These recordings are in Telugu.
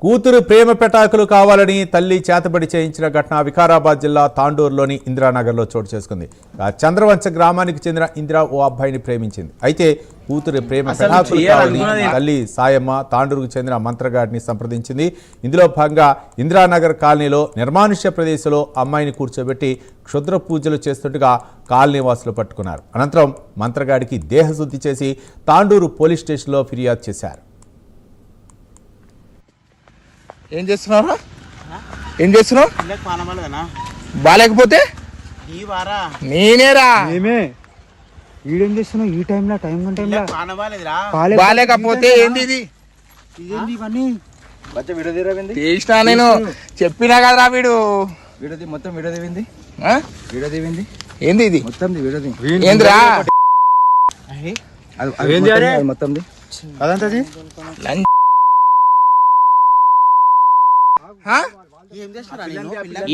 కూతురు ప్రేమ పెటాకులు కావాలని తల్లి చేతబడి చేయించిన ఘటన వికారాబాద్ జిల్లా తాండూరులోని ఇందిరానగర్లో చోటు చేసుకుంది. చంద్రవంచ గ్రామానికి చెందిన ఇందిరా ఓ అబ్బాయిని ప్రేమించింది. అయితే కూతురు ప్రేమ పెటాకులు కావాలని తల్లి సాయమ్మ తాండూరుకు చెందిన మంత్రగాడిని సంప్రదించింది. ఇందులో భాగంగా ఇందిరానగర్ కాలనీలో నిర్మానుష్య ప్రదేశంలో అమ్మాయిని కూర్చోబెట్టి క్షుద్ర పూజలు చేస్తుండగా కాలనీ వాసులు పట్టుకున్నారు. అనంతరం మంత్రగాడికి దేహశుద్ధి చేసి తాండూరు పోలీస్ స్టేషన్లో ఫిర్యాదు చేశారు. ఏం చేస్తున్నావు? ఏం చేస్తున్నావు? బాలేకపోతే నేనేరా. ఈడేం చేస్తున్నావు ఈ టైంలో? బాలేకపోతే ఏంది ఇది? చేసినా నేను చెప్పినా కదరా. వీడు మొత్తం విడదీవింది. ఏంది ఇది? మొత్తం విడది ఏందిరా? మొత్తం అదంతది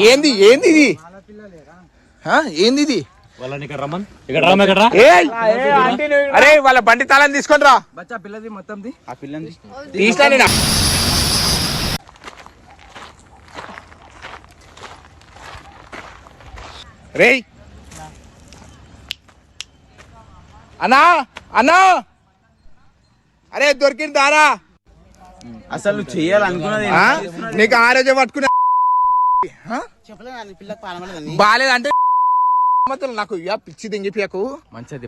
ఏంది ఏంది ఇది? ఏంది ఇది? అరే వాళ్ళ బండి తాళం తీసుకొని రా. పిల్లది మొత్తం తీసినా నేను. రే అన్నా అన్నా, అరే దొరికింది దారా. అసలు చెయ్యాలనుకున్నది నీకు ఆరోగ్యం పట్టుకున్నా బాలేదంటే నాకు పిచ్చి దింగిపోయాకు మంచిది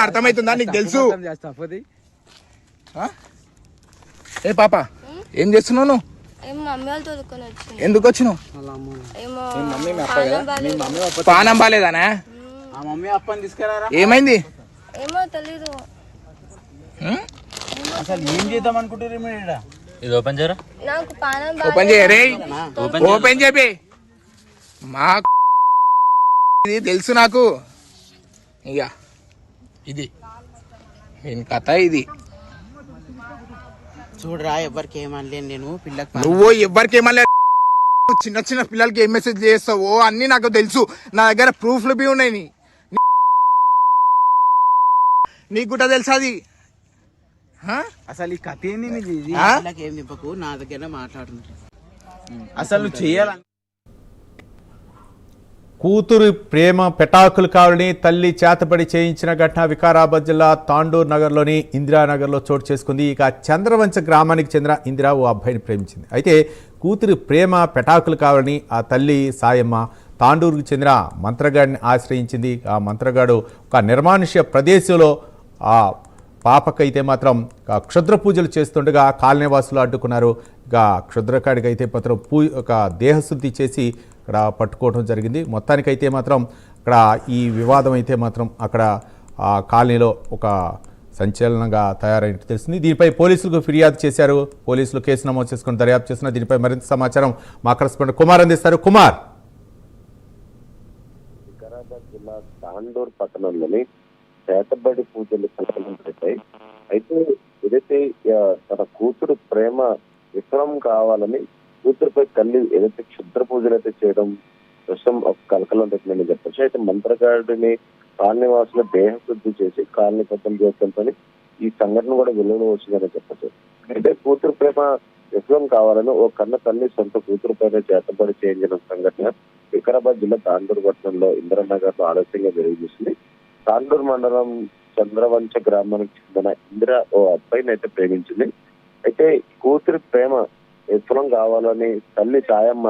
అర్థమవుతుందా? నీకు తెలుసు. ఏ పాప ఏం చేస్తున్నావు నువ్వు? ఎందుకు వచ్చినావు? పానం బాలేదానా? మమ్మీ అప్పని తీసుకురారా. ఏమైంది? అసలు ఏం చేద్దాం అనుకుంటారు? ఇది ఓపెన్ చేయరా. ఓపెన్ చేయరే. ఓపెన్ చెప్పి మా ఇది తెలుసు నాకు. ఇక ఇది నేను కథ. ఇది చూడరా, ఎవరికి ఏమనలేను నేను. పిల్లకి నువ్వు ఎవరికి ఏమనలే. చిన్న చిన్న పిల్లలకి ఏం మెసేజ్ చేస్తావో అన్ని నాకు తెలుసు. నా దగ్గర ప్రూఫ్లు బి ఉన్నాయి. నీకు కూడా తెలుసు అది. అసలు ఈ కథ ఏంది? ఏం నింపకు, నా దగ్గర మాట్లాడుతున్నారు. అసలు చెయ్యాలని కూతురు ప్రేమ పెటాకులు కావాలని తల్లి చేతబడి చేయించిన ఘటన వికారాబాద్ జిల్లా తాండూరు నగర్లోని ఇందిరానగర్లో చోటు చేసుకుంది. ఇక చంద్రవంచ గ్రామానికి చెందిన ఇందిరా ఓ అబ్బాయిని ప్రేమించింది. అయితే కూతురు ప్రేమ పెటాకులు కావాలని ఆ తల్లి సాయమ్మ తాండూరుకు చెందిన మంత్రగాడిని ఆశ్రయించింది. ఆ మంత్రగాడు ఒక నిర్మానుష్య ప్రదేశంలో ఆ పాపకైతే మాత్రం క్షుద్ర పూజలు చేస్తుండగా కాలనీవాసులు అడ్డుకున్నారు. ఇక క్షుద్రకాడికి అయితే మాత్రం ఒక దేహశుద్ధి చేసి ఇక్కడ పట్టుకోవడం జరిగింది. మొత్తానికైతే మాత్రం అక్కడ ఈ వివాదం అయితే మాత్రం అక్కడ ఆ కాలనీలో ఒక సంచలనంగా తయారైనట్టు తెలిసింది. దీనిపై పోలీసులకు ఫిర్యాదు చేశారు. పోలీసులు కేసు నమోదు చేసుకుని దర్యాప్తు చేస్తున్నారు. దీనిపై మరింత సమాచారం మా కరెస్పాండెంట్ కుమార్ అందిస్తారు. కుమార్. వికారాబాద్ జిల్లా తాండూరు పట్టణంలోని చేతబడి పూజలు సంకలించాయి. అయితే ఏదైతే తన కూతురు ప్రేమ విఫలం కావాలని కూతురుపై తల్లి ఏదైతే క్షుద్ర పూజలు అయితే చేయడం ప్రస్తుతం ఒక కలకలం పెట్టిందని చెప్పచ్చు. అయితే మంత్రగాడిని కాలనీవాసుల దేహశుద్ధి చేసి కాలనీ పెద్దలు చేయడంతో ఈ సంఘటన కూడా వెలుగులో వచ్చిందని చెప్పచ్చు. అయితే కూతురు ప్రేమ విఫలం కావాలని ఓ కన్న తల్లి సొంత కూతురు పైన చేతబడి చేయించిన సంఘటన వికారాబాద్ జిల్లా తాండూరు పట్టణంలో ఇందిరానగర్ లో ఆలస్యంగా వెలుగుతుంది. తాండూరు మండలం చంద్రవంచ గ్రామానికి చెందిన ఇందిర ఓ అబ్బాయిని అయితే ప్రేమించింది. అయితే కూతురి ప్రేమ విఫలం కావాలని తల్లి సాయమ్మ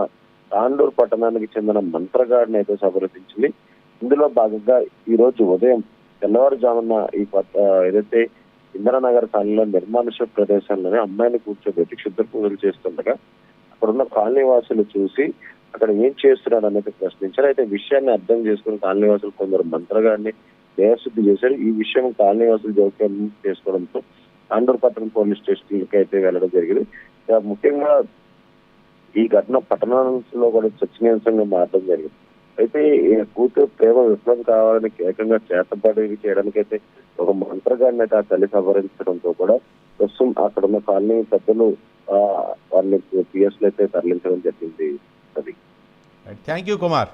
తాండూరు పట్టణానికి చెందిన మంత్రగాడిని అయితే సంప్రదించింది. ఇందులో భాగంగా ఈ రోజు ఉదయం తెల్లవారుజామున ఈ ఏదైతే ఇందిరానగర్ కాలనీలో నిర్మానుష్య ప్రదేశంలోనే అమ్మాయిని కూర్చోబెట్టి క్షుద్ర పూజలు చేస్తుండగా అక్కడున్న కాలనీవాసులు చూసి అక్కడ ఏం చేస్తున్నాడు అనేది ప్రశ్నించారు. అయితే విషయాన్ని అర్థం చేసుకుని కాలనీవాసులు కొందరు మంత్రగాడిని దేహశుద్ధి చేశారు. ఈ విషయం కాలనీవాసులు జోక్యం చేసుకోవడంతో తాండూరు పట్టణం పోలీస్ స్టేషన్కి అయితే వెళ్ళడం జరిగింది. ముఖ్యంగా ఈ ఘటన పట్టణంలో కూడా చర్చనీయాంశంగా మారడం జరిగింది. అయితే కూతురు ప్రేమ విఫలం కావాలని ఏకంగా చేతబడి చేయడానికైతే ఒక మంత్రగాడిని అయితే ఆ తల్లి సవరించడంతో కూడా ప్రస్తుతం అక్కడ ఉన్న కాలనీ పెద్దలు వాళ్ళని పిఎస్లు అయితే తరలించడం జరిగింది. అది థ్యాంక్ యూ కుమార్.